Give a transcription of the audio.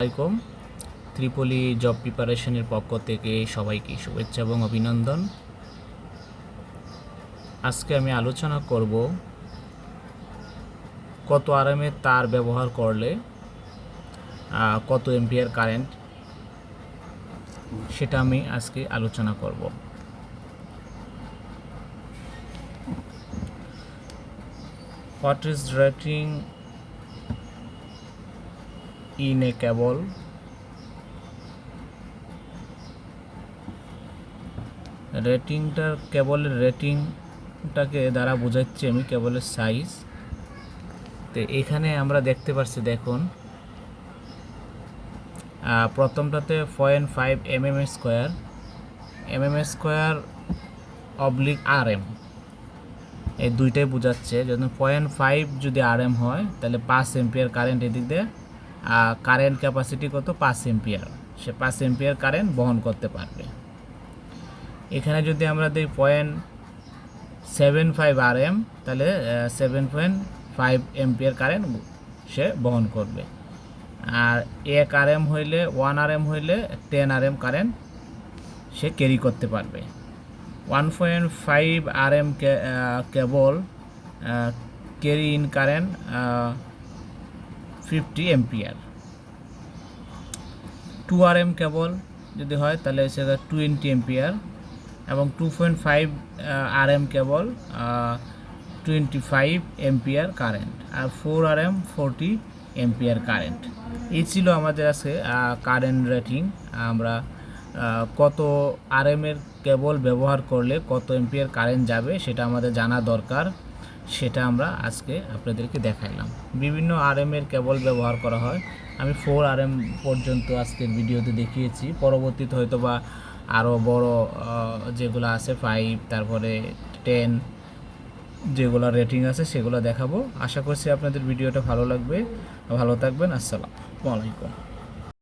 আসসালামাইকুম। ত্রিপলি জব প্রিপারেশনের পক্ষ থেকে সবাইকে শুভেচ্ছা এবং অভিনন্দন। আজকে আমি আলোচনা করব কত আরএমএ তার ব্যবহার করলে কত এম্পিয়ার কারেন্ট, সেটা আমি আজকে আলোচনা করব। What is rating in a cable? কেবলের রেটিংটাকে দ্বারা বোঝাচ্ছি আমি কেবলের সাইজ। তো এখানে আমরা দেখতে পাচ্ছি, দেখুন প্রথমটাতে 0.5 mm স্কোয়ার অবলিক RM, এই দুইটাই বোঝাচ্ছে। যখন 0.5 যদি RM হয় তাহলে 5 এম্পিয়ার কারেন্ট এদিক দিয়ে, কারেন্ট ক্যাপাসিটি কত 5 এম্পিয়ার, সে 5 এম্পিয়ার কারেন্ট বহন করতে পারবে। এখানে যদি আমরা দিই 0.75 RM তাহলে 7.5 এম্পিয়ার কারেন্ট সে বহন করবে। আর 1 RM হইলে 1 RM হইলে 10 RM কারেন্ট সে ক্যারি করতে পারবে। 1.5 RM cable carry in current 50 ampere. 2 RM কেবল যদি হয় তাহলে সেটা 20 এম্পিয়ার, এবং 2.5 RM কেবল 25 এম্পিয়ার কারেন্ট, আর 4 RM 40 এম্পিয়ার কারেন্ট। এই ছিল আমাদের আজকে কারেন্ট রেটিং। আমরা কত আরএমের কেবল ব্যবহার করলে কত এম্পিয়ার কারেন্ট যাবে সেটা আমাদের জানা দরকার, সেটা আমরা আজকে আপনাদেরকে দেখাইলাম। বিভিন্ন আরএমের কেবল ব্যবহার করা হয়, আমি 4 RM পর্যন্ত আজকের ভিডিওতে দেখিয়েছি। পরবর্তীতে হয়তো বা আরও বড় যেগুলো আছে 5, তারপরে 10 যেগুলো রেটিং আছে সেগুলো দেখাবো। আশা করছি আপনাদের ভিডিওটা ভালো লাগবে। ভালো থাকবেন। আসসালামু আলাইকুম।